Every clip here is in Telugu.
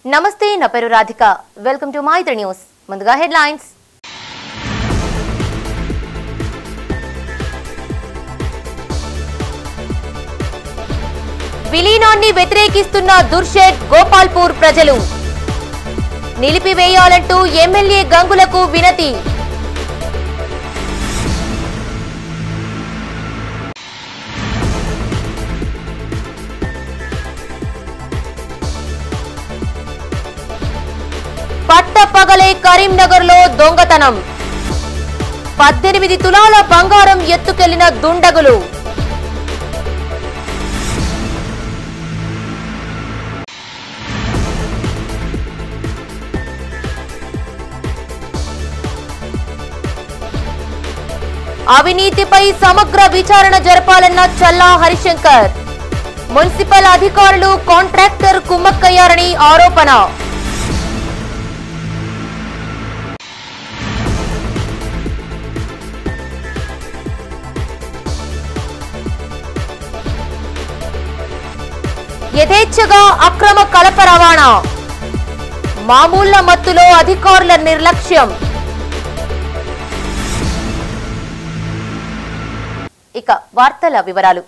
నమస్తే నా పేరు Radhika welcome to Maitri news ముందుగా హెడ్లైన్స్ విలీనాన్ని వ్యతిరేకిస్తున్న దుర్షేట్ గోపాల్పూర్ ప్రజలు నిలిపివేయాలంటూ ఎమ్మెల్యే గంగులకు వినతి పట్టపగలే కరీంనగర్ లో దొంగతనం 18 తులాల బంగారం ఎత్తుకెళ్లిన దుండగులు అవినీతిపై సమగ్ర విచారణ జరపాలన్న చల్లా హరిశంకర్ మున్సిపల్ అధికారులు కాంట్రాక్టర్ కుమ్మక్కయ్యారని ఆరోపణ యథేచ్ఛగా అక్రమ కలప రవాణా మామూళ్ల మత్తులో అధికారుల నిర్లక్ష్యం ఇక వార్తల వివరాలు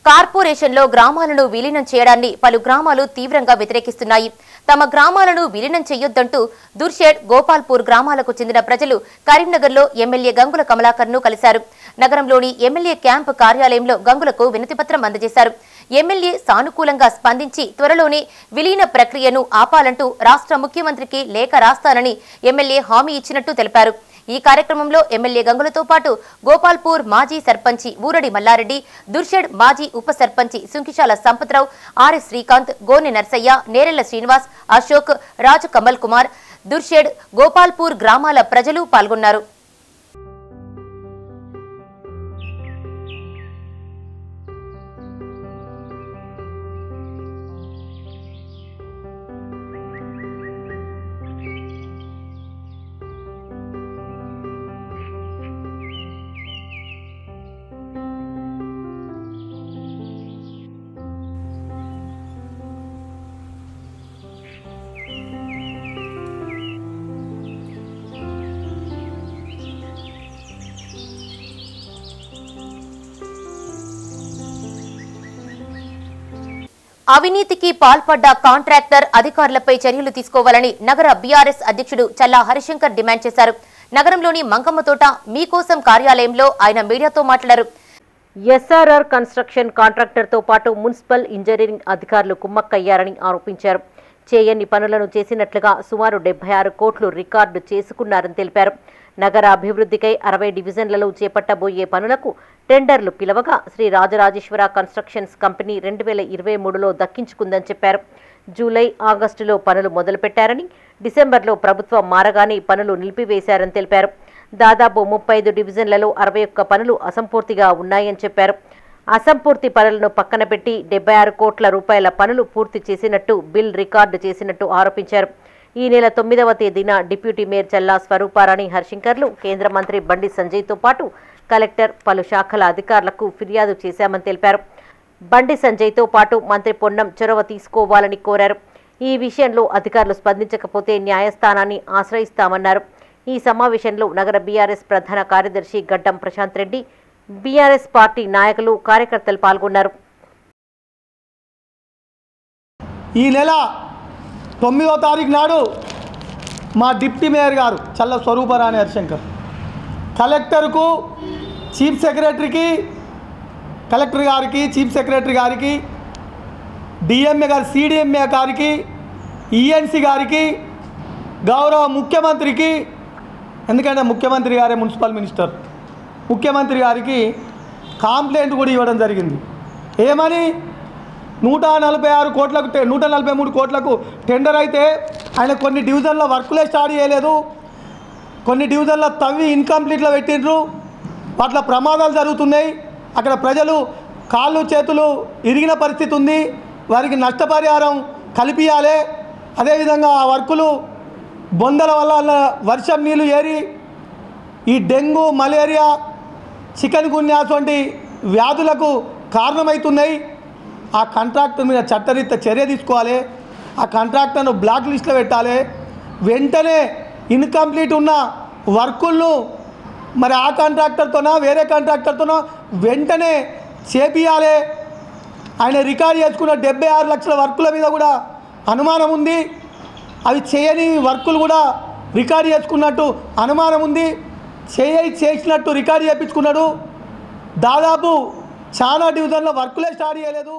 కార్పొరేషన్లో గ్రామాలను విలీనం చేయడాన్ని పలు గ్రామాలు తీవ్రంగా వ్యతిరేకిస్తున్నాయి. తమ గ్రామాలను విలీనం చేయొద్దంటూ దుర్షేట్ గోపాల్పూర్ గ్రామాలకు చెందిన ప్రజలు కరీంనగర్లో ఎమ్మెల్యే గంగుల కమలాకర్ను కలిశారు. నగరంలోని ఎమ్మెల్యే క్యాంపు కార్యాలయంలో గంగులకు వినతిపత్రం అందజేశారు. ఎమ్మెల్యే సానుకూలంగా స్పందించి త్వరలోనే విలీన ప్రక్రియను ఆపాలంటూ రాష్ట్ర ముఖ్యమంత్రికి లేఖ రాస్తానని ఎమ్మెల్యే హామీ ఇచ్చినట్టు తెలిపారు. ఈ కార్యక్రమంలో ఎమ్మెల్యే గంగులతో పాటు గోపాల్పూర్ మాజీ సర్పంచి ఊరడి మల్లారెడ్డి, దుర్షేడ్ మాజీ ఉప సర్పంచి సుంకిశాల సంపత్రావు, ఆర్ఎస్ శ్రీకాంత్, గోనె నర్సయ్య, నేరెళ్ల శ్రీనివాస్, అశోక్, రాజు కమల్ కుమార్, దుర్షేడ్ గోపాల్పూర్ గ్రామాల ప్రజలు పాల్గొన్నారు. అవినీతికి పాల్పడ్డ కాంట్రాక్టర్ అధికారులపై చర్యలు తీసుకోవాలని నగర బీఆర్ఎస్ అధ్యక్షుడు చల్లా హరిశంకర్ డిమాండ్ చేశారు. నగరంలోని మంగమ్మతోట మీకోసం కార్యాలయంలో ఆయన మీడియాతో మాట్లాడారు. ఎస్ఆర్ఆర్ కన్స్ట్రక్షన్ కాంట్రాక్టర్తో పాటు మున్సిపల్ ఇంజనీరింగ్ అధికారులు కుమ్మక్కయ్యారని ఆరోపించారు. చేయని పనులను చేసినట్లుగా సుమారు 76 కోట్లు రికార్డు చేసుకున్నారని తెలిపారు. నగర అభివృద్ధికై 60 డివిజన్లలో చేపట్టబోయే పనులకు టెండర్లు పిలవగా శ్రీ రాజరాజేశ్వర కన్స్ట్రక్షన్స్ కంపెనీ 2023లో దక్కించుకుందని చెప్పారు. జూలై, ఆగస్టులో పనులు మొదలుపెట్టారని, డిసెంబర్లో ప్రభుత్వం మారగానే పనులు నిలిపివేశారని తెలిపారు. దాదాపు 35 డివిజన్లలో 61 పనులు అసంపూర్తిగా ఉన్నాయని చెప్పారు. అసంపూర్తి పనులను పక్కన పెట్టి 76 కోట్ల రూపాయల పనులు పూర్తి చేసినట్టు బిల్ రికార్డు చేసినట్టు ఆరోపించారు. ఈ నెల 9వ తేదీన డిప్యూటీ మేయర్ చల్లా స్వరూపారాణి హర్షంకర్లు, కేంద్ర మంత్రి బండి సంజయ్తో పాటు కలెక్టర్, పలు శాఖల అధికారులకు ఫిర్యాదు చేశామని తెలిపారు. బండి సంజయ్తో పాటు మంత్రి పొన్నం చొరవ తీసుకోవాలని కోరారు. ఈ విషయంలో అధికారులు స్పందించకపోతే న్యాయస్థానాన్ని ఆశ్రయిస్తామన్నారు. ఈ సమావేశంలో నగర బీఆర్ఎస్ ప్రధాన కార్యదర్శి గడ్డం ప్రశాంత్ రెడ్డి, బీఆర్ఎస్ పార్టీ నాయకులు, కార్యకర్తలు పాల్గొన్నారు. ఈ నెల 9వ తారీఖు నాడు మా డిప్యూటీ మేయర్ గారు చల్ల స్వరూపరాణి హరిశంకర్ కలెక్టర్కు, చీఫ్ సెక్రటరీకి, కలెక్టర్ గారికి, చీఫ్ సెక్రటరీ గారికి, డిఎంఏ గారి, సిడిఎంఏ గారికి, ఈఎన్సీ గారికి, గౌరవ ముఖ్యమంత్రికి, ఎందుకంటే ముఖ్యమంత్రి గారే మున్సిపల్ మినిస్టర్, ముఖ్యమంత్రి గారికి కాంప్లైంట్ కూడా ఇవ్వడం జరిగింది. ఏమని 146 కోట్లకు 143 కోట్లకు టెండర్ అయితే ఆయన కొన్ని డివిజన్ల వర్కులే స్టార్ట్ చేయలేదు, కొన్ని డివిజన్ల తవ్వి ఇన్కంప్లీట్లో పెట్టిండ్రు, వాటిలో ప్రమాదాలు జరుగుతున్నాయి, అక్కడ ప్రజలు కాళ్ళు చేతులు ఇరిగిన పరిస్థితి ఉంది, వారికి నష్టపరిహారం కల్పియాలి. అదేవిధంగా ఆ వర్కులు బొందల వల్ల వర్షం నీళ్ళు ఏరి ఈ డెంగ్యూ, మలేరియా, చికెన్ గున్యా వంటి వ్యాధులకు కారణమవుతున్నాయి. ఆ కాంట్రాక్టర్ మీద చట్టరీత్యా చర్య తీసుకోవాలి. ఆ కాంట్రాక్టర్ను బ్లాక్ లిస్ట్లో పెట్టాలి. వెంటనే ఇన్కంప్లీట్ ఉన్న వర్కులను మరి ఆ కాంట్రాక్టర్తోనో వేరే కాంట్రాక్టర్తోనో వెంటనే చేపియాలి. ఆయన రికార్డ్ చేసుకున్న 76 లక్షల వర్కుల మీద కూడా అనుమానం ఉంది. అవి చేయని వర్కులు కూడా రికార్డ్ చేసుకున్నట్టు అనుమానం ఉంది. చేసినట్టు రికార్డు చేయించుకున్నాడు. దాదాపు చాలా డివిజన్లో వర్కులే స్టార్ట్ చేయలేదు.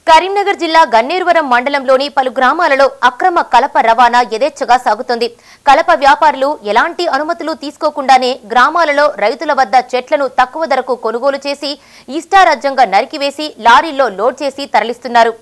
కరీంనగర్ జిల్లా గన్నేరువరం మండలంలోని పలు గ్రామాలలో అక్రమ కలప రవాణా యథేచ్ఛగా సాగుతోంది. కలప వ్యాపారులు ఎలాంటి అనుమతులు తీసుకోకుండానే గ్రామాలలో రైతుల వద్ద చెట్లను తక్కువ ధరకు కొనుగోలు చేసి ఇష్టారాజ్యంగా నరికివేసి లారీల్లో లోడ్ చేసి తరలిస్తున్నారు.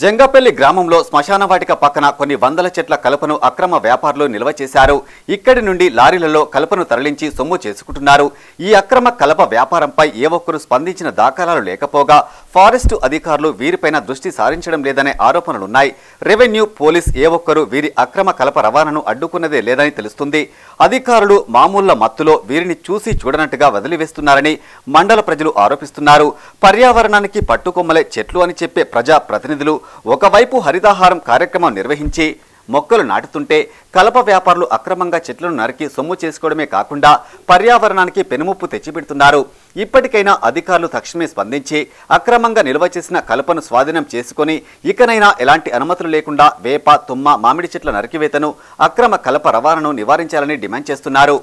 జంగపల్లి గ్రామంలో శ్మశాన వాటిక పక్కన కొన్ని వందల చెట్ల కలపను అక్రమ వ్యాపారులు నిల్వ చేశారు. ఇక్కడి నుండి లారీలలో కలపను తరలించి సొమ్ము చేసుకుంటున్నారు. ఈ అక్రమ కలప వ్యాపారంపై ఏ ఒక్కరూ స్పందించిన దాఖలాలు లేకపోగా ఫారెస్టు అధికారులు వీరిపైన దృష్టి సారించడం లేదనే ఆరోపణలున్నాయి. రెవెన్యూ, పోలీస్ ఏ ఒక్కరూ వీరి అక్రమ కలప రవాణాను అడ్డుకున్నదే లేదని తెలుస్తుంది. అధికారులు మామూళ్ల మత్తులో వీరిని చూసి చూడనట్టుగా వదిలివేస్తున్నారని మండల ప్రజలు ఆరోపిస్తున్నారు. పర్యావరణానికి పట్టుకొమ్మలే చెట్లు అని చెప్పే ప్రజా ప్రతినిధులు ఒకవైపు హరితహారం కార్యక్రమం నిర్వహించి మొక్కలు నాటుతుంటే కలప వ్యాపారులు అక్రమంగా చెట్లను నరికి సొమ్ము చేసుకోవడమే కాకుండా పర్యావరణానికి పెనుముప్పు తెచ్చిపెడుతున్నారు. ఇప్పటికైనా అధికారులు తక్షణమే స్పందించి అక్రమంగా నిల్వ చేసిన కలపను స్వాధీనం చేసుకుని ఇకనైనా ఎలాంటి అనుమతులు లేకుండా వేప, తుమ్మ, మామిడి చెట్ల నరికివేతను, అక్రమ కలప రవాణాను నివారించాలని డిమాండ్ చేస్తున్నారు.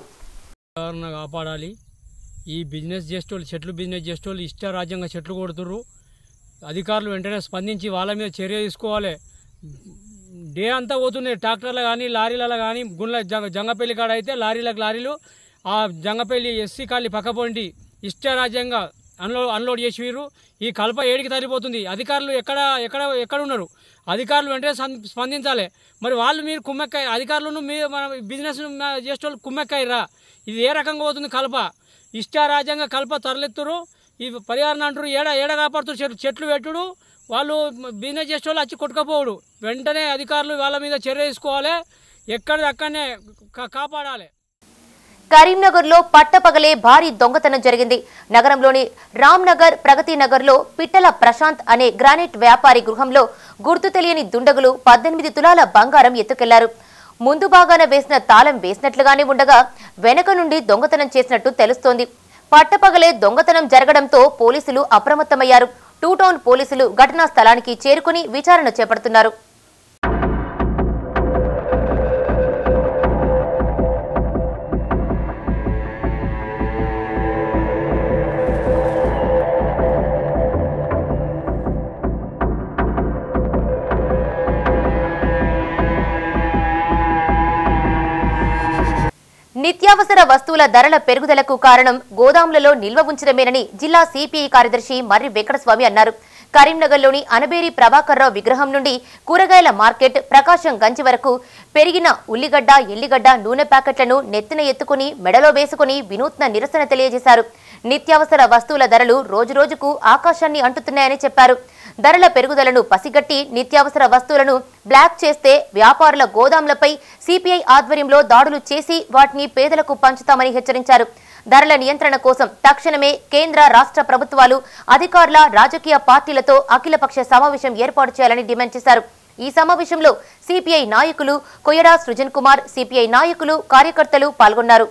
కాపాడాలి. ఈ బిజినెస్ చేసేటోళ్ళు, చెట్లు బిజినెస్ చేసేటోళ్ళు ఇష్టారాజ్యంగా చెట్లు కొడుతుర్రు. అధికారులు వెంటనే స్పందించి వాళ్ళ మీద చర్య తీసుకోవాలి. డే అంతా పోతున్నాయి ట్రాక్టర్లు కానీ లారీలలో కానీ. జంగపల్లి కాడ అయితే లారీలు ఆ జంగపల్లి ఎస్సీ కాలనీ పక్కపొంటి ఇష్టారాజ్యంగా అన్లోడ్ చేసిరు. ఈ కలప ఏడికి తరిపోతుంది. అధికారులు ఎక్కడ ఉన్నారు? అధికారులు వెంటనే స్పందించాలి. మరి వాళ్ళు మీరు కుమ్మెక్కాయ అధికారులను మీరు మన బిజినెస్ చేసేటోళ్ళు కుమ్మెక్కాయిరా. ఇది ఏ రకంగా పోతుంది? కలప ఇష్టారాజ్యంగా కలప తరలిస్తురు. ఈ పర్యావరణ అంటారు, ఏడ కాపాడుతారు. చెట్లు పెట్టుడు, వాళ్ళు బిజినెస్ చేసే వాళ్ళు వచ్చి కొట్టుకపోవడు. వెంటనే అధికారులు వాళ్ళ మీద చర్య తీసుకోవాలి. అక్కడనే కాపాడాలి. కరీంనగర్లో పట్టపగలే భారీ దొంగతనం జరిగింది. నగరంలోని రామ్నగర్, ప్రగతి నగర్లో పిట్టల ప్రశాంత్ అనే గ్రానైట్ వ్యాపారి గృహంలో గుర్తు తెలియని దుండగులు 18 తులాల బంగారం ఎత్తుకెళ్లారు. ముందు భాగాన వేసిన తాళం వేసినట్లుగానే ఉండగా వెనక నుండి దొంగతనం చేసినట్టు తెలుస్తోంది. పట్టపగలే దొంగతనం జరగడంతో పోలీసులు అప్రమత్తమయ్యారు. 2 టౌన్ పోలీసులు ఘటనా స్థలానికి చేరుకుని విచారణ చేపడుతున్నారు. నిత్యావసర వస్తువుల ధరల పెరుగుదలకు కారణం గోదాములలో నిల్వ ఉంచడమేనని జిల్లా సిపిఐ కార్యదర్శి మర్రి వెంకటస్వామి అన్నారు. కరీంనగర్లోని అనబేరి ప్రభాకర్రావు విగ్రహం నుండి కూరగాయల మార్కెట్, ప్రకాశం గంజి వరకు పెరిగిన ఉల్లిగడ్డ, ఎల్లిగడ్డ, నూనె ప్యాకెట్లను నెత్తిన ఎత్తుకుని మెడలో వేసుకుని వినూత్న నిరసన తెలియజేశారు. నిత్యావసర వస్తువుల ధరలు రోజురోజుకు ఆకాశాన్ని అంటుతున్నాయని చెప్పారు. ధరల పెరుగుదలను పసిగట్టి నిత్యావసర వస్తువులను బ్లాక్ చేస్తే వ్యాపారుల గోదాంలపై సిపిఐ ఆధ్వర్యంలో దాడులు చేసి వాటిని పేదలకు పంచుతామని హెచ్చరించారు. ధరల నియంత్రణ కోసం తక్షణమే కేంద్ర, రాష్ట్ర ప్రభుత్వాలు, అధికారుల, రాజకీయ పార్టీలతో అఖిలపక్ష సమావేశం ఏర్పాటు చేయాలని డిమాండ్ చేశారు. ఈ సమావేశంలో సిపిఐ నాయకులు కొయ్యడా సృజన్ కుమార్, సిపిఐ నాయకులు, కార్యకర్తలు పాల్గొన్నారు.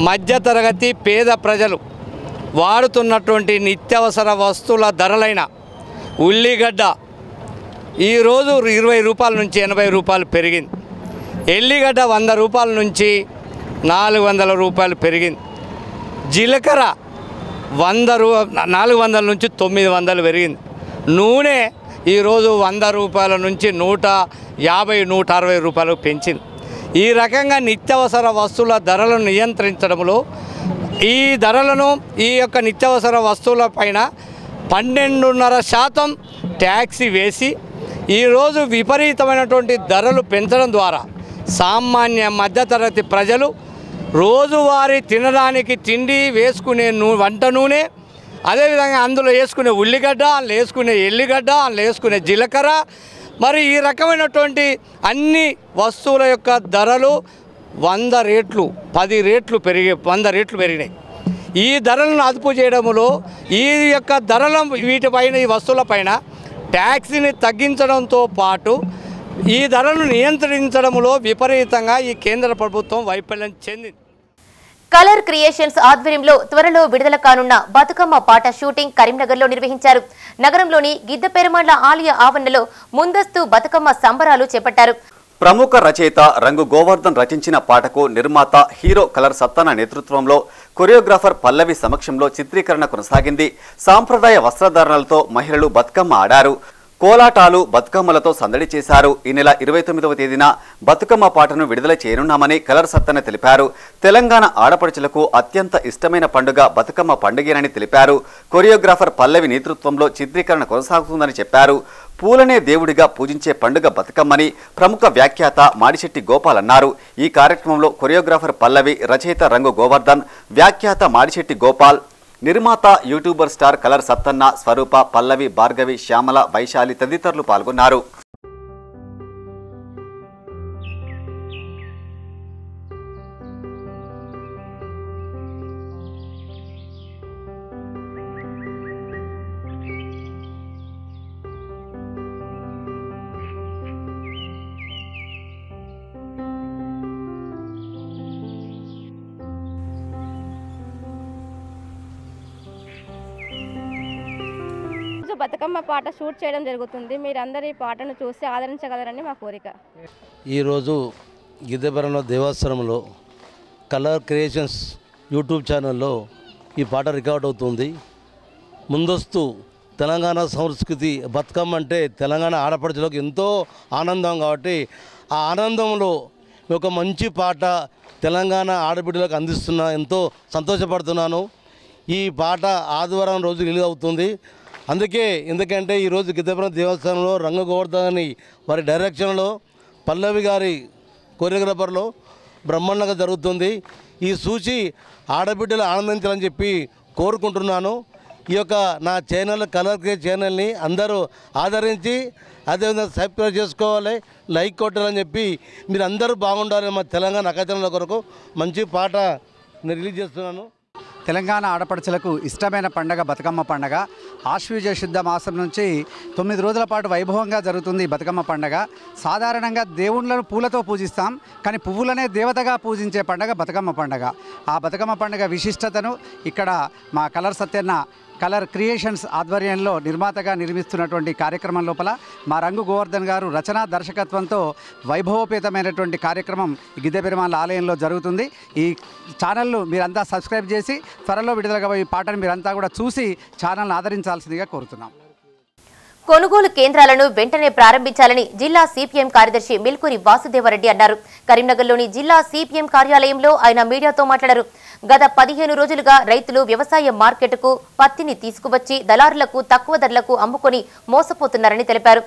మధ్యతరగతి పేద ప్రజలు వాడుతున్నటువంటి నిత్యావసర వస్తువుల ధరలైన ఉల్లిగడ్డ ఈరోజు 20 రూపాయల నుంచి 80 రూపాయలు పెరిగింది. ఎల్లిగడ్డ 100 రూపాయల నుంచి 400 రూపాయలు పెరిగింది. జీలకర్ర 400 నుంచి 900 పెరిగింది. నూనె ఈరోజు 100 రూపాయల నుంచి 150, 160 రూపాయలు పెంచింది. ఈ రకంగా నిత్యావసర వస్తువుల ధరలను నియంత్రించడంలో ఈ యొక్క నిత్యావసర వస్తువుల పైన 12.5% ట్యాక్సీ వేసి ఈరోజు విపరీతమైనటువంటి ధరలు పెంచడం ద్వారా సామాన్య మధ్యతరగతి ప్రజలు రోజువారీ తినడానికి తిండి, వేసుకునే వంట నూనె, అదేవిధంగా అందులో వేసుకునే ఉల్లిగడ్డ, అందులో వేసుకునే ఎల్లిగడ్డ, అందులో వేసుకునే జీలకర్ర, మరి ఈ రకమైనటువంటి అన్ని వస్తువుల యొక్క ధరలు 100 రెట్లు 10 రెట్లు 100 రెట్లు పెరిగినాయి. ఈ ధరలను అదుపు చేయడంలో ఈ యొక్క ధరల వీటిపైన, ఈ వస్తువులపైన ట్యాక్సీని తగ్గించడంతో పాటు ఈ ధరను నియంత్రించడంలో విపరీతంగా ఈ కేంద్ర ప్రభుత్వం వైఫల్యం చెందింది. కలర్ క్రియేషన్స్ ఆధ్వర్యంలో త్వరలో విడుదల కానున్న బతుకమ్మ పాట షూటింగ్ కరీంనగర్లో నిర్వహించారు. నగరంలోని గిద్దపెరుమాళ్ల ఆలయ ఆవరణలో ముందస్తు బతుకమ్మ సంబరాలు చేపట్టారు. ప్రముఖ రచయిత రంగు గోవర్ధన్ రచించిన పాటకు నిర్మాత హీరో కలర్ సత్తన్న నేతృత్వంలో కొరియోగ్రాఫర్ పల్లవి సమక్షంలో చిత్రీకరణ కొనసాగింది. సాంప్రదాయ వస్త్రధారణలతో మహిళలు బతుకమ్మ ఆడారు. కోలాటాలు, బతుకమ్మలతో సందడి చేశారు. ఈ నెల 29వ తేదీన బతుకమ్మ పాటను విడుదల చేయనున్నామని కలర్ సత్తన్న తెలిపారు. తెలంగాణ ఆడపడుచులకు అత్యంత ఇష్టమైన పండుగ బతుకమ్మ పండుగేనని తెలిపారు. కొరియోగ్రాఫర్ పల్లవి నేతృత్వంలో చిత్రీకరణ కొనసాగుతుందని చెప్పారు. పూలనే దేవుడిగా పూజించే పండుగ బతుకమ్మని ప్రముఖ వ్యాఖ్యాత మాడిశెట్టి గోపాల్ అన్నారు. ఈ కార్యక్రమంలో కొరియోగ్రాఫర్ పల్లవి, రచయిత రంగు గోవర్ధన్, వ్యాఖ్యాత మాడిశెట్టి గోపాల్, నిర్మాత, యూట్యూబర్ స్టార్ కలర్ సత్తన్న, స్వరూప, పల్లవి, భార్గవి, శ్యామల, వైశాలి తదితరులు పాల్గొన్నారు. బతుకమ్మ పాట షూట్ చేయడం జరుగుతుంది. మీరందరూ ఈ పాటను చూసి ఆదరించగలరని మా కోరిక. ఈరోజు గిద్దెపరంలో దేవస్థానంలో కలర్ క్రియేషన్స్ యూట్యూబ్ ఛానల్లో ఈ పాట రికార్డ్ అవుతుంది. ముందస్తు తెలంగాణ సంస్కృతి బతుకమ్మ అంటే తెలంగాణ ఆడపడుచులకు ఎంతో ఆనందం కాబట్టి ఆ ఆనందంలో ఒక మంచి పాట తెలంగాణ ఆడబిడ్డలకు అందిస్తున్నా ఎంతో సంతోషపడుతున్నాను. ఈ పాట ఆదివారం రోజు రిలీజ్ అవుతుంది. ఎందుకంటే ఈరోజు గిద్దెపురం దేవస్థానంలో రంగు గోవర్ధన్ వారి డైరెక్షన్లో పల్లవి గారి కొరియోగ్రాఫర్లో బ్రహ్మాండంగా జరుగుతుంది. ఈ సూచి ఆడబిడ్డలు ఆనందించాలని చెప్పి కోరుకుంటున్నాను. ఈ యొక్క నా ఛానల్ కలర్ క్రియేట్ ఛానల్ని అందరూ ఆదరించి అదేవిధంగా సబ్స్క్రైబ్ చేసుకోవాలి, లైక్ కొట్టాలని చెప్పి మీరు అందరూ బాగుండాలి. మా తెలంగాణ అకాచనల కొరకు మంచి పాట నేను రిలీజ్ చేస్తున్నాను. తెలంగాణ ఆడపడుచులకు ఇష్టమైన పండగ బతుకమ్మ పండగ. ఆశ్వయుజ శుద్ధ మాసం నుంచి 9 రోజుల పాటు వైభవంగా జరుగుతుంది ఈ బతుకమ్మ పండగ. సాధారణంగా దేవుళ్ళను పూలతో పూజిస్తాం, కానీ పువ్వులనే దేవతగా పూజించే పండగ బతుకమ్మ పండగ. ఆ బతుకమ్మ పండగ విశిష్టతను ఇక్కడ మా కలర్ సత్యన్న కలర్ క్రియేషన్స్ ఆధ్వర్యంలో నిర్మాతగా నిర్మిస్తున్నటువంటి కార్యక్రమం లోపల మా రంగు గోవర్ధన్ గారు రచనా దర్శకత్వంతో వైభవోపేతమైనటువంటి కార్యక్రమం గిద్దెపెరుమాళ్ల ఆలయంలో జరుగుతుంది. ఈ ఛానల్ను మీరంతా సబ్స్క్రైబ్ చేసి త్వరలో విడుదలగా ఈ పాటను మీరంతా కూడా చూసి ఛానల్ను ఆదరించాల్సిందిగా కోరుతున్నాం. కొనుగోలు కేంద్రాలను వెంటనే ప్రారంభించాలని జిల్లా సిపిఎం కార్యదర్శి మిల్కూరి వాసుదేవరెడ్డి అన్నారు. కరీంనగర్లోని జిల్లా సిపిఎం కార్యాలయంలో ఆయన మీడియాతో మాట్లాడారు. గత 15 రోజులుగా రైతులు వ్యవసాయ మార్కెట్కు పత్తిని తీసుకువచ్చి దళారులకు తక్కువ ధరలకు అమ్ముకొని మోసపోతున్నారని తెలిపారు.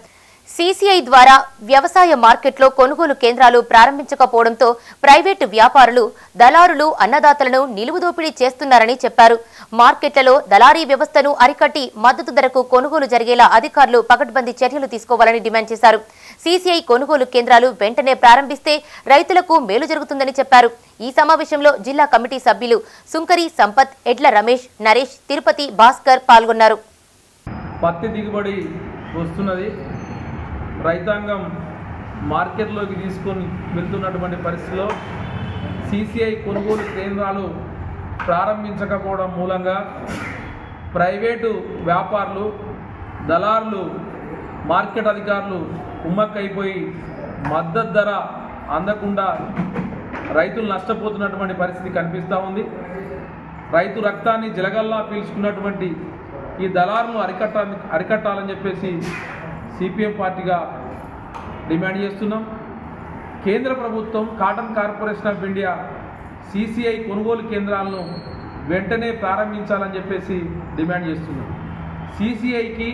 సీసీఐ ద్వారా వ్యవసాయ మార్కెట్లో కొనుగోలు కేంద్రాలు ప్రారంభించకపోవడంతో ప్రైవేటు వ్యాపారులు, దళారులు అన్నదాతలను నిలువుదోపిడీ చేస్తున్నారని చెప్పారు. మార్కెట్లలో దళారీ వ్యవస్థను అరికట్టి మద్దతు ధరకు కొనుగోలు జరిగేలా అధికారులు పకడ్బందీ చర్యలు తీసుకోవాలని డిమాండ్ చేశారు. సీసీఐ కొనుగోలు కేంద్రాలు వెంటనే ప్రారంభిస్తే రైతులకు మేలు జరుగుతుందని చెప్పారు. ఈ సమావేశంలో జిల్లా కమిటీ సభ్యులు సుంకరి సంపత్, ఎడ్ల రమేష్, నరేష్, తిరుపతి, భాస్కర్ పాల్గొన్నారు. పత్తి దిగుబడి వస్తున్నది. రైతాంగం మార్కెట్లోకి తీసుకొని వెళ్తున్నటువంటి పరిస్థితిలో సీసీఐ కొనుగోలు కేంద్రాలు ప్రారంభించకపోవడం మూలంగా ప్రైవేటు వ్యాపారులు, దళారులు, మార్కెట్ అధికారులు కుమ్మక్కైపోయి మద్దతు ధర అందకుండా రైతులు నష్టపోతున్నటువంటి పరిస్థితి కనిపిస్తూ ఉంది. రైతు రక్తాన్ని జలగల్లా పీల్చుకున్నటువంటి ఈ దళారులను అరికట్టాలని చెప్పేసి సిపిఎం పార్టీగా డిమాండ్ చేస్తున్నాం. కేంద్ర ప్రభుత్వం cotton corporation of India CCI కొనుగోలు కేంద్రాలను వెంటనే ప్రారంభించాలని చెప్పేసి డిమాండ్ చేస్తున్నాం. సీసీఐకి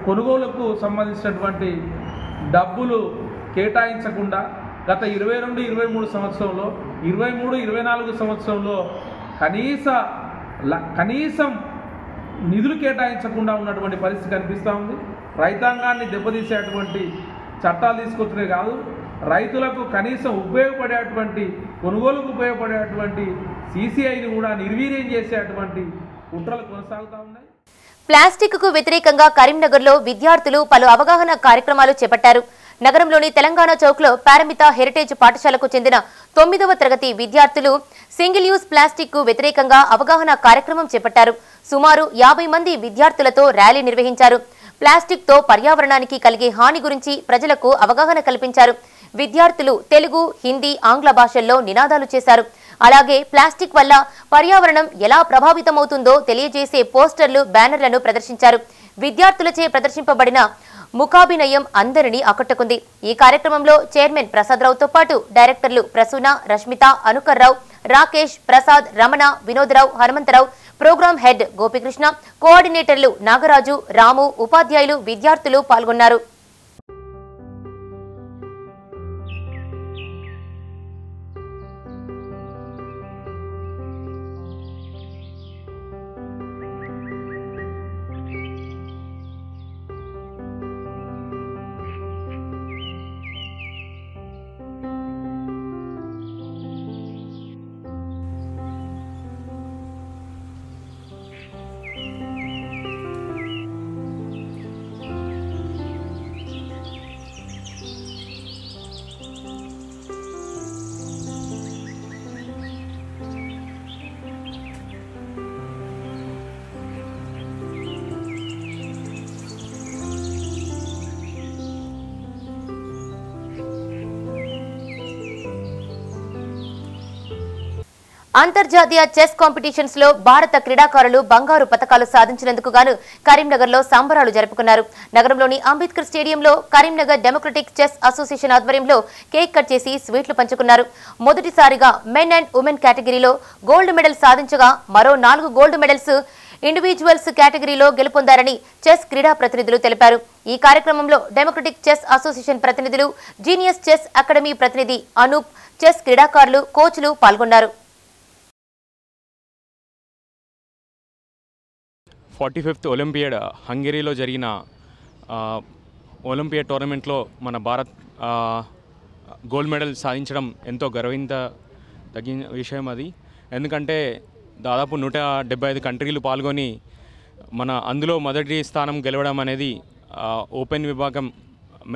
కొనుగోలుకు సంబంధించినటువంటి డబ్బులు కేటాయించకుండా గత 22-23 సంవత్సరంలో, 23-24 సంవత్సరంలో కనీసం నిధులు కేటాయించకుండా ఉన్నటువంటి పరిస్థితి కనిపిస్తూ ఉంది. రైతాంగాన్ని దెబ్బతీసేటువంటి చట్టాలు తీసుకొచ్చినే కాదు, రైతులకు కనీసం ఉపయోగపడేటువంటి, కొనుగోలుకు ఉపయోగపడేటువంటి సీసీఐని కూడా నిర్వీర్యం చేసేటువంటి కుట్రలు కొనసాగుతూ ఉన్నాయి. ప్లాస్టిక్ కు వ్యతిరేకంగా కరీంనగర్లో విద్యార్థులు పలు అవగాహన కార్యక్రమాలు చేపట్టారు. నగరంలోని తెలంగాణ చౌక్లో పారమిత హెరిటేజ్ పాఠశాలకు చెందిన 9వ తరగతి విద్యార్థులు సింగిల్ యూజ్ ప్లాస్టిక్ కు వ్యతిరేకంగా అవగాహన కార్యక్రమం చేపట్టారు. సుమారు 50 మంది విద్యార్థులతో ర్యాలీ నిర్వహించారు. ప్లాస్టిక్ తో పర్యావరణానికి కలిగే హాని గురించి ప్రజలకు అవగాహన కల్పించారు. విద్యార్థులు తెలుగు, హిందీ, ఆంగ్ల భాషల్లో నినాదాలు చేశారు. అలాగే ప్లాస్టిక్ వల్ల పర్యావరణం ఎలా ప్రభావితమవుతుందో తెలియజేసే పోస్టర్లు, బ్యానర్లను ప్రదర్శించారు. విద్యార్థులచే ప్రదర్శింపబడిన ముఖాభినయం అందరినీ ఆకట్టుకుంది. ఈ కార్యక్రమంలో చైర్మన్ ప్రసాదరావుతో పాటు డైరెక్టర్లు ప్రసూన, రష్మిత, అనుకర్రావు, రాకేష్, ప్రసాద్, రమణ, వినోదరావు, హనుమంతరావు, ప్రోగ్రాం హెడ్ గోపికృష్ణ, కోఆర్డినేటర్లు నాగరాజు, రాము, ఉపాధ్యాయులు, విద్యార్థులు పాల్గొన్నారు. అంతర్జాతీయ చెస్ కాంపిటీషన్స్ లో భారత క్రీడాకారులు బంగారు పతకాలు సాధించినందుకు గాను కరీంనగర్ లో సంబరాలు జరుపుకున్నారు. నగరంలోని అంబేద్కర్ స్టేడియంలో కరీంనగర్ డెమోక్రటిక్ చెస్ అసోసియేషన్ ఆధ్వర్యంలో కేక్ కట్ చేసి స్వీట్లు పంచుకున్నారు. మొదటిసారిగా మెన్ అండ్ ఉమెన్ కేటగిరీలో గోల్డ్ మెడల్ సాధించగా మరో 4 గోల్డ్ మెడల్స్ ఇండివిజువల్స్ కేటగిరీలో గెలుపొందారని చెస్ క్రీడా ప్రతినిధులు తెలిపారు. ఈ కార్యక్రమంలో డెమోక్రటిక్ చెస్ అసోసియేషన్ ప్రతినిధులు, జీనియస్ చెస్ అకాడమీ ప్రతినిధి అనూప్, చెస్ క్రీడాకారులు, కోచ్లు పాల్గొన్నారు. 45th ఒలింపియాడ్ హంగరీలో జరిగిన ఒలింపియాడ్ టోర్నమెంట్లో మన భారత్ గోల్డ్ మెడల్ సాధించడం ఎంతో గర్వించదగిన విషయం అది. ఎందుకంటే దాదాపు 175 కంట్రీలు పాల్గొని అందులో మొదటి స్థానం గెలవడం అనేది ఓపెన్ విభాగం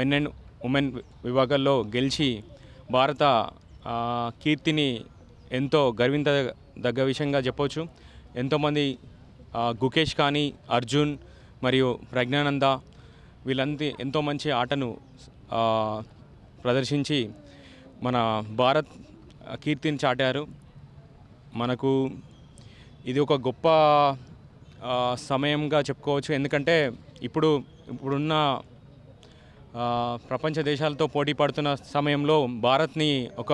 మెన్ అండ్ ఉమెన్ విభాగాల్లో గెలిచి భారత కీర్తిని ఎంతో గర్వించదగ్గ విషయంగా చెప్పవచ్చు. ఎంతోమంది గుకేష్ కానీ, అర్జున్ మరియు ప్రజ్ఞానంద వీళ్ళంతా ఎంతో మంచి ఆటను ప్రదర్శించి మన భారత్ కీర్తిని చాటారు. మనకు ఇది ఒక గొప్ప సమయంగా చెప్పుకోవచ్చు. ఎందుకంటే ఇప్పుడున్న ప్రపంచ దేశాలతో పోటీ పడుతున్న సమయంలో భారత్ని ఒక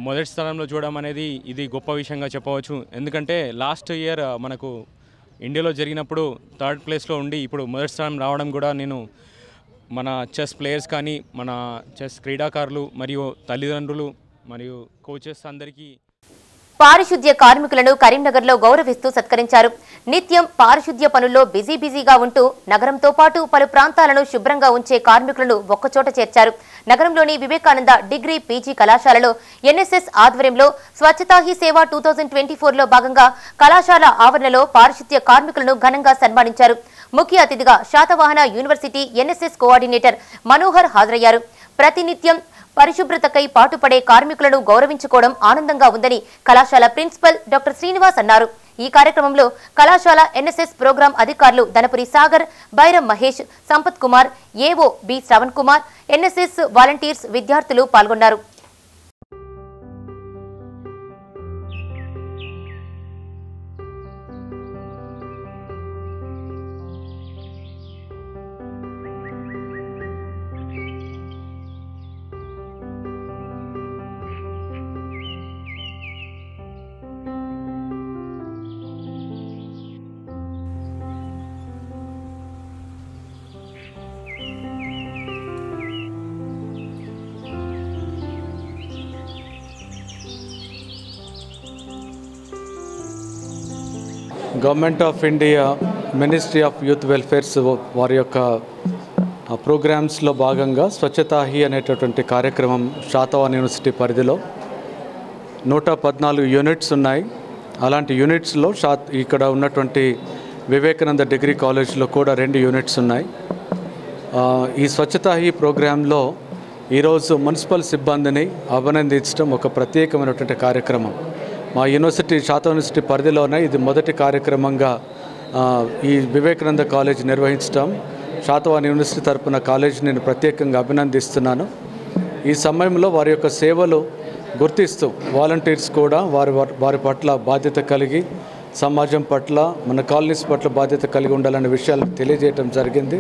మొదటి స్థానంలో చూడడం అనేది ఇది గొప్ప విషయంగా చెప్పవచ్చు. ఎందుకంటే లాస్ట్ ఇయర్ మనకు ఇండియాలో జరిగినప్పుడు 3rd ప్లేస్లో ఉండి ఇప్పుడు మొదటి స్థానం రావడం కూడా నేను మన చెస్ ప్లేయర్స్ కానీ, మన చెస్ క్రీడాకారులు మరియు తల్లిదండ్రులు మరియు కోచెస్ అందరికీ పారిశుద్ధ్య కార్మికులను కరీంనగర్లో గౌరవిస్తూ సత్కరించారు. నిత్యం పారిశుద్ధ్య పనుల్లో బిజీగా ఉంటూ నగరంతో పాటు పలు ప్రాంతాలను శుభ్రంగా ఉంచే కార్మికులను ఒక్కచోట చేర్చారు. నగరంలోని వివేకానంద డిగ్రీ, పీజీ కళాశాలలో ఎన్ఎస్ఎస్ ఆధ్వర్యంలో స్వచ్ఛతా హీ సేవ 2024లో భాగంగా కళాశాల ఆవరణలో పారిశుద్ధ్య కార్మికులను ఘనంగా సన్మానించారు. ముఖ్య అతిథిగా Satavahana university NSS coordinator Manohar హాజరయ్యారు. ప్రతినిత్యం పరిశుభ్రతకై పాటుపడే కార్మికులను గౌరవించుకోవడం ఆనందంగా ఉందని కళాశాల ప్రిన్సిపల్ డాక్టర్ శ్రీనివాస్ అన్నారు. ఈ కార్యక్రమంలో కళాశాల ఎన్ఎస్ఎస్ ప్రోగ్రాం అధికారులు Danapuri Sagar, Bairam Mahesh, Sampath Kumar, AO B Shravan Kumar, NSS volunteers, విద్యార్థులు పాల్గొన్నారు. Government of India ministry of youth welfares వారి యొక్క ప్రోగ్రామ్స్లో భాగంగా స్వచ్ఛతా హీ అనేటటువంటి కార్యక్రమం శాతవాహన యూనివర్సిటీ పరిధిలో 114 యూనిట్స్ ఉన్నాయి. అలాంటి యూనిట్స్లో ఇక్కడ ఉన్నటువంటి వివేకానంద డిగ్రీ కాలేజ్లో కూడా 2 యూనిట్స్ ఉన్నాయి. ఈ స్వచ్ఛతా హీ ప్రోగ్రాంలో ఈరోజు మున్సిపల్ సిబ్బందిని అభినందించడం ఒక ప్రత్యేకమైనటువంటి కార్యక్రమం. మా యూనివర్సిటీ శాత యూనివర్సిటీ పరిధిలోనే ఇది మొదటి కార్యక్రమంగా ఈ వివేకానంద కాలేజ్ నిర్వహించడం. శాతవాహన యూనివర్సిటీ తరపున కాలేజ్ నేను ప్రత్యేకంగా అభినందిస్తున్నాను. ఈ సమయంలో వారి యొక్క సేవలు గుర్తిస్తూ వాలంటీర్స్ కూడా వారి పట్ల బాధ్యత కలిగి సమాజం పట్ల మన కాలనీస్ పట్ల బాధ్యత కలిగి ఉండాలనే విషయాలు తెలియజేయడం జరిగింది.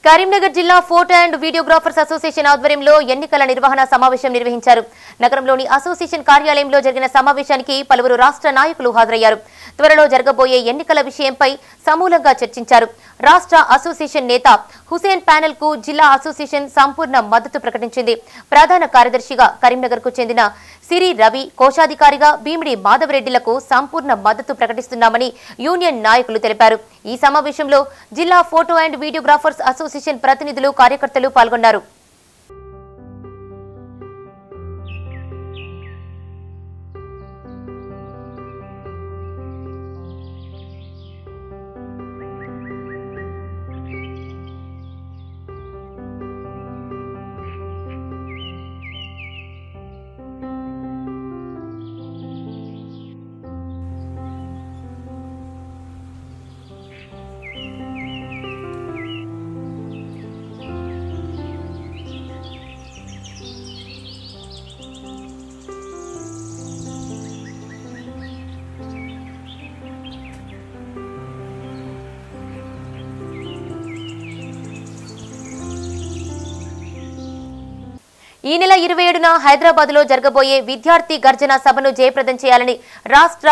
కరీంనగర్ జిల్లా ఫోటో అండ్ వీడియోగ్రాఫర్స్ అసోసియేషన్ ఆధ్వర్యంలో ఎన్నికల నిర్వహణ సమావేశం నిర్వహించారు. నగరంలోని అసోసియేషన్ కార్యాలయంలో జరిగిన సమావేశానికి పలువురు రాష్ట్ర నాయకులు హాజరయ్యారు. త్వరలో జరగబోయే ఎన్నికల విషయంపై సమూలంగా చర్చించారు. రాష్ట్ర అసోసియేషన్ నేత హుసేన్ ప్యానెల్ కు జిల్లా అసోసియేషన్ సంపూర్ణ మద్దతు ప్రకటించింది. ప్రధాన కార్యదర్శిగా కరీంనగర్ కు చెందిన సిరి రవి, కోశాధికారిగా భీమిడి మాధవరెడ్డిలకు సంపూర్ణ మద్దతు ప్రకటిస్తున్నామని యూనియన్ నాయకులు తెలిపారు. ఈ సమావేశంలో జిల్లా ఫోటో అండ్ వీడియోగ్రాఫర్స్ అసోసియేషన్ ప్రతినిధులు, కార్యకర్తలు పాల్గొన్నారు. ఈ నెల 27న హైదరాబాద్లో జరగబోయే విద్యార్థి గర్జన సభను జయప్రదం చేయాలని రాష్ట్ర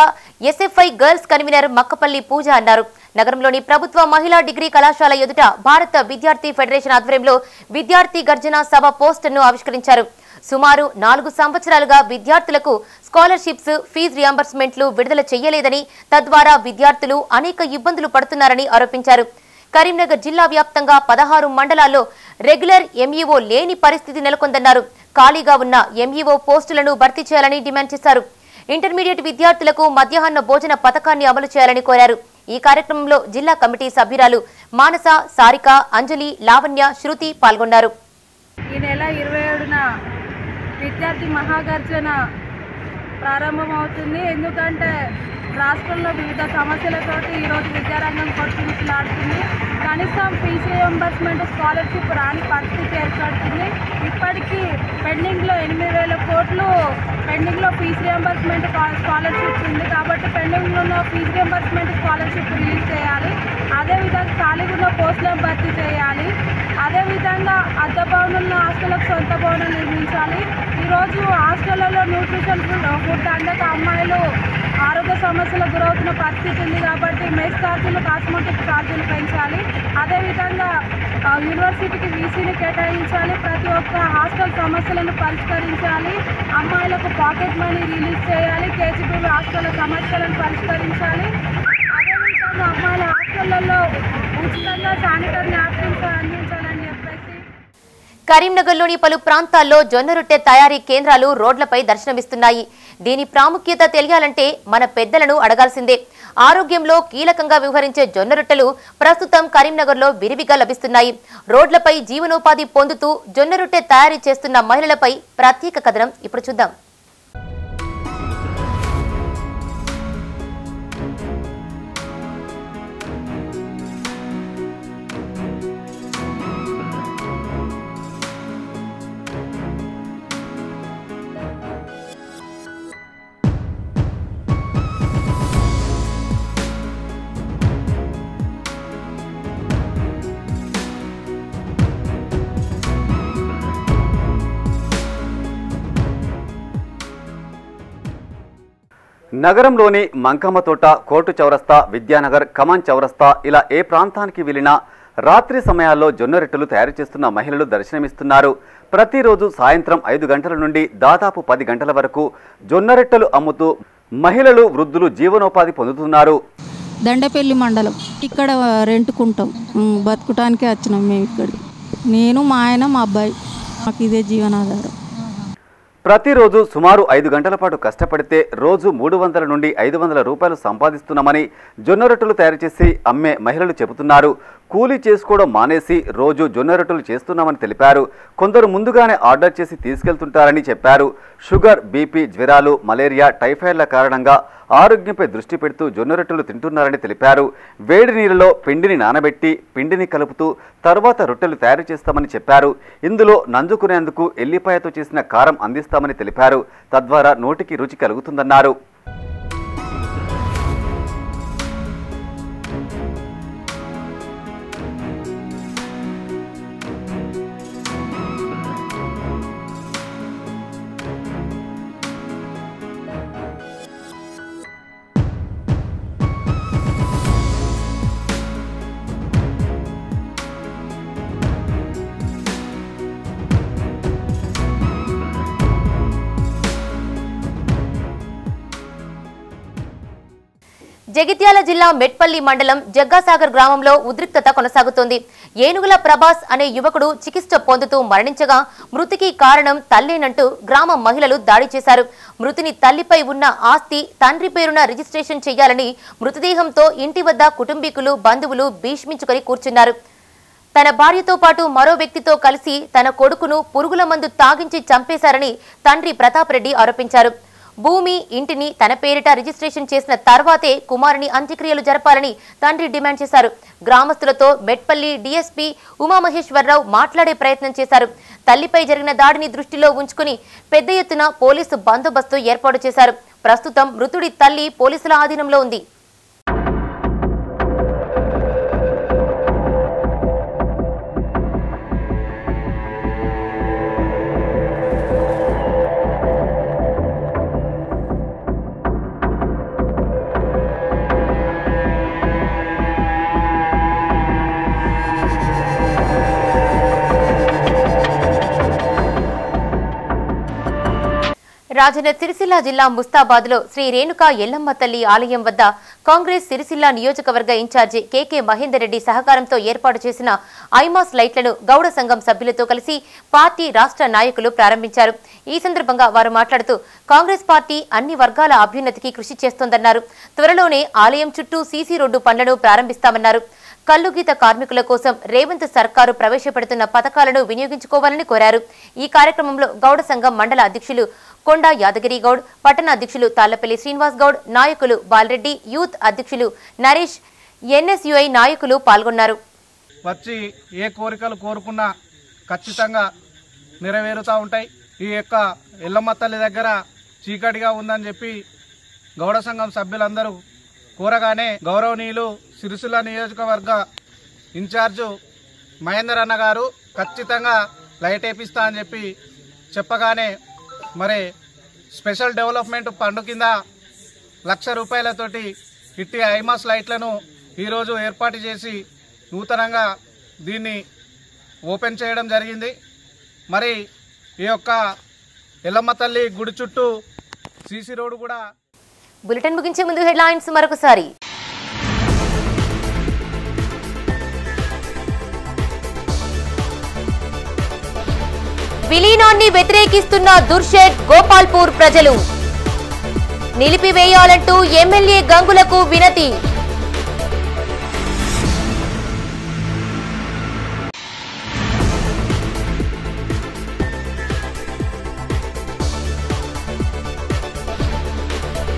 ఎస్ఎఫ్ఐ గర్ల్స్ కన్వీనర్ మక్కపల్లి పూజ అన్నారు. నగరంలోని ప్రభుత్వ మహిళా డిగ్రీ కళాశాల ఎదుట భారత విద్యార్థి ఫెడరేషన్ ఆధ్వర్యంలో విద్యార్థి గర్జన సభ పోస్టర్ను ఆవిష్కరించారు. సుమారు 4 సంవత్సరాలుగా విద్యార్థులకు స్కాలర్షిప్స్, ఫీజు రియంబర్స్మెంట్లు విడుదల చేయలేదని, తద్వారా విద్యార్థులు అనేక ఇబ్బందులు పడుతున్నారని ఆరోపించారు. కరీంనగర్ జిల్లా వ్యాప్తంగా 16 మండలాల్లో రెగ్యులర్ ఎంఈఓ లేని పరిస్థితి నెలకొందన్నారు. ఖాళీగా ఉన్న ఎంఈఓ పోస్టులను భర్తీ చేయాలని డిమాండ్ చేశారు. ఇంటర్మీడియట్ విద్యార్థులకు మధ్యాహ్న భోజన పథకాన్ని అమలు చేయాలని కోరారు. ఈ కార్యక్రమంలో జిల్లా కమిటీ సభ్యురాలు మానస, సారిక, అంజలి, లావణ్య, శృతి పాల్గొన్నారు. ఈ నెల 27న విద్యార్థి మహాగర్జన ప్రారంభమవుతుంది. ఎందుకంటే రాష్ట్రంలో వివిధ సమస్యలతోటి ఈరోజు విద్యారంగం కొట్టుమిట్లాడుతుంది. కనీసం ఫీజు రియంబర్స్మెంట్, స్కాలర్షిప్ రాని పరిస్థితి ఏర్పడుతుంది. ఇప్పటికీ పెండింగ్లో 8,000 కోట్లు పెండింగ్లో ఫీజు రియంబర్స్మెంట్, స్కాలర్షిప్ ఉంది. కాబట్టి పెండింగ్లో ఉన్న ఫీజు రియంబర్స్మెంట్, స్కాలర్షిప్ రిలీజ్ చేయాలి. అదేవిధంగా ఖాళీగా ఉన్న పోస్టులను భర్తీ చేయాలి. అదేవిధంగా అద్దె భవనంలో హాస్టళ్లకు సొంత భవనం నిర్మించాలి. ఈరోజు హాస్టళ్లలో న్యూట్రిషన్ ఫుడ్ అందక అమ్మాయిలు ఆరోగ్య సమస్యలకు గురవుతున్న పరిస్థితి ఉంది. కాబట్టి మెస్ ఛార్జీలు, కాస్మెటిక్ ఛార్జీలు పెంచాలి. అదేవిధంగా యూనివర్సిటీకి వీసీని కేటాయించాలి. ప్రతి ఒక్క హాస్టల్ సమస్యలను పరిష్కరించాలి. అమ్మాయిలకు పాకెట్ మనీ రిలీజ్ చేయాలి. కేజీబీ హాస్టల్ సమస్యలను పరిష్కరించాలి. అదేవిధంగా అమ్మాయిల హాస్టళ్లలో ఉచితంగా శానిటరీ నాప్కిన్స్ అందించాలని చెప్పేసి. కరీంనగర్లోని పలు ప్రాంతాల్లో జొన్న రొట్టె తయారీ కేంద్రాలు రోడ్లపై దర్శనమిస్తున్నాయి. దీని ప్రాముఖ్యత తెలియాలంటే మన పెద్దలను అడగాల్సిందే. ఆరోగ్యంలో కీలకంగా వ్యవహరించే జొన్న రొట్టెలు ప్రస్తుతం కరీంనగర్లో విరివిగా లభిస్తున్నాయి. రోడ్లపై జీవనోపాధి పొందుతూ జొన్న రొట్టె తయారీ చేస్తున్న మహిళలపై ప్రత్యేక కథనం ఇప్పుడు చూద్దాం. నగరంలోని మంకమ్మతోట, కోర్టు చౌరస్తా, విద్యానగర్, కమాన్ చౌరస్తా ఇలా ఏ ప్రాంతానికి వెళ్ళినా రాత్రి సమయాల్లో జొన్న రొట్టెలు తయారు చేస్తున్న మహిళలు దర్శనమిస్తున్నారు. ప్రతిరోజు సాయంత్రం 5 గంటల నుండి దాదాపు 10 గంటల వరకు జొన్న రొట్టెలు అమ్ముతూ మహిళలు, వృద్ధులు జీవనోపాధి పొందుతున్నారు. దండపల్లి మండలం ఇక్కడ రెంట్కుంటాం, బతుకటానికే వచ్చినాం మేము ఇక్కడికి. నేను, మా ఆయన, మా అబ్బాయి, మాకు ఇదే జీవనాధారం. ప్రతిరోజు సుమారు 5 గంటల పాటు కష్టపడితే రోజు 300 నుండి 500 రూపాయలు సంపాదిస్తున్నామని జొన్న రొట్టెలు తయారు చేసి అమ్మే మహిళలు చెబుతున్నారు. కూలీ చేసుకోవడం మానేసి రోజు జొన్న రొట్టెలు చేస్తున్నామని తెలిపారు. కొందరు ముందుగానే ఆర్డర్ చేసి తీసుకెళ్తుంటారని చెప్పారు. షుగర్, బీపీ, జ్వరాలు, మలేరియా, టైఫాయిడ్ల కారణంగా ఆరోగ్యంపై దృష్టి పెడుతూ జొన్న రొట్టెలు తింటున్నారని తెలిపారు. వేడి నీళ్ళలో పిండిని నానబెట్టి పిండిని కలుపుతూ తర్వాత రొట్టెలు తయారు చేస్తామని చెప్పారు. ఇందులో నంజుకునేందుకు ఎల్లిపాయతో చేసిన కారం అందిస్తామని తెలిపారు. తద్వారా నోటికి రుచి కలుగుతుందన్నారు. జగిత్యాల జిల్లా మెట్పల్లి మండలం జగ్గాసాగర్ గ్రామంలో ఉద్రిక్తత కొనసాగుతోంది. ఏనుగుల ప్రభాస్ అనే యువకుడు చికిత్స పొందుతూ మరణించగా మృతికి కారణం తల్లేనంటూ గ్రామ మహిళలు దాడి చేశారు. మృతుని తల్లిపై ఉన్న ఆస్తి తండ్రి పేరున రిజిస్ట్రేషన్ చేయాలని మృతదేహంతో ఇంటి వద్ద కుటుంబీకులు, బంధువులు భీష్మించుకొని కూర్చున్నారు. తన భార్యతో పాటు మరో వ్యక్తితో కలిసి తన కొడుకును పురుగుల మందు తాగించి చంపేశారని తండ్రి ప్రతాప్ రెడ్డి ఆరోపించారు. భూమి, ఇంటిని తన పేరిట రిజిస్ట్రేషన్ చేసిన తర్వాతే కుమారుని అంత్యక్రియలు జరపాలని తండ్రి డిమాండ్ చేశారు. గ్రామస్తులతో మెట్పల్లి డీఎస్పీ ఉమామహేశ్వరరావు మాట్లాడే ప్రయత్నం చేశారు. తల్లిపై జరిగిన దాడిని దృష్టిలో ఉంచుకుని పెద్ద ఎత్తున పోలీసు బందోబస్తు ఏర్పాటు చేశారు. ప్రస్తుతం మృతుడి తల్లి పోలీసుల ఆధీనంలో ఉంది. రాజన్న సిరిసిల్ల జిల్లా ముస్తాబాద్లో శ్రీ రేణుకా ఎల్లమ్మ తల్లి ఆలయం వద్ద కాంగ్రెస్ సిరిసిల్ల నియోజకవర్గ ఇన్ఛార్జి కేకే మహేందర్ రెడ్డి సహకారంతో ఏర్పాటు చేసిన ఐమాస్ లైట్లను గౌడ సంఘం సభ్యులతో కలిసి పార్టీ రాష్ట్ర నాయకులు ప్రారంభించారు. ఈ సందర్భంగా వారు మాట్లాడుతూ కాంగ్రెస్ పార్టీ అన్ని వర్గాల అభ్యున్నతికి కృషి చేస్తోందన్నారు. త్వరలోనే ఆలయం చుట్టూ సీసీ రోడ్డు పనులను ప్రారంభిస్తామన్నారు. కల్లుగీత కార్మికుల కోసం రేవంత్ సర్కారు ప్రవేశపెడుతున్న పథకాలను వినియోగించుకోవాలని కోరారు. ఈ కార్యక్రమంలో గౌడ సంఘం మండల అధ్యక్షులు కొండా యాదగిరి గౌడ్, పట్టణ అధ్యక్షులు తాళ్లపల్లి శ్రీనివాస్ గౌడ్, నాయకులు బాలరెడ్డి, యూత్ అధ్యక్షులు నరేష్, ఎన్ఎస్యుఐ నాయకులు పాల్గొన్నారు. వచ్చి ఏ కోరికలు కోరుకున్నా ఖచ్చితంగా నెరవేరుతూ ఉంటాయి. ఈ యొక్క ఎల్లమ్మ తల్లి దగ్గర చీకటిగా ఉందని చెప్పి గౌడ సంఘం సభ్యులందరూ కోరగానే గౌరవనీయులు సిరిసిల్ల నియోజకవర్గ ఇన్ఛార్జు మహేందర్ అన్న గారు ఖచ్చితంగా లైట్ వేపిస్తా అని చెప్పి చెప్పగానే మరి స్పెషల్ డెవలప్మెంట్ ఫండ్ కింద 1,00,000 రూపాయలతోటి ఇట్టి ఐమాస్ లైట్లను ఈరోజు ఏర్పాటు చేసి నూతనంగా దీన్ని ఓపెన్ చేయడం జరిగింది. మరి ఈ యొక్క ఎల్లమ్మ తల్లి గుడి చుట్టూ సీసీ రోడ్డు కూడా. బులెటిన్ ముగించే ముందు హెడ్లైన్స్ మరొకసారి. విలీనాన్ని వ్యతిరేకిస్తున్న దుర్షేడ్ గోపాల్పూర్ ప్రజలు, నిలిపివేయాలంటూ ఎమ్మెల్యే గంగులకు వినతి.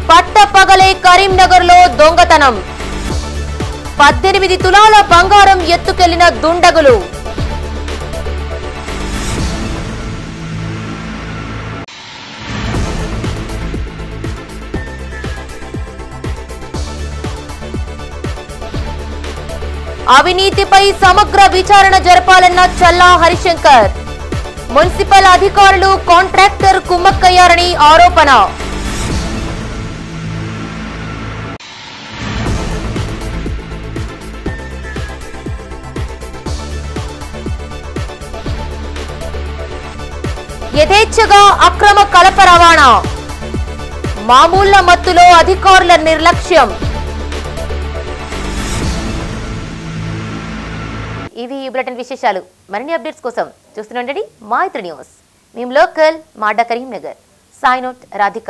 పట్టపగలే కరీంనగర్లో దొంగతనం, 18 తులాల బంగారం ఎత్తుకెళ్లిన దుండగులు. అవినీతిపై సమగ్ర విచారణ జరపాలన్న చల్లా హరిశంకర్, మున్సిపల్ అధికారులు కాంట్రాక్టర్ కుమ్మక్కయ్యారని ఆరోపణ. యథేచ్ఛగా అక్రమ కలప రవాణా, మామూళ్ల మత్తులో అధికారుల నిర్లక్ష్యం. ఇవి ఈ బులెటిన్ విశేషాలు. మరిన్ని అప్డేట్స్ కోసం చూస్తూనే ఉండండి మా ఇతర న్యూస్. మేము లోకల్ మాడా కరీంనగర్. Sign out Radhika.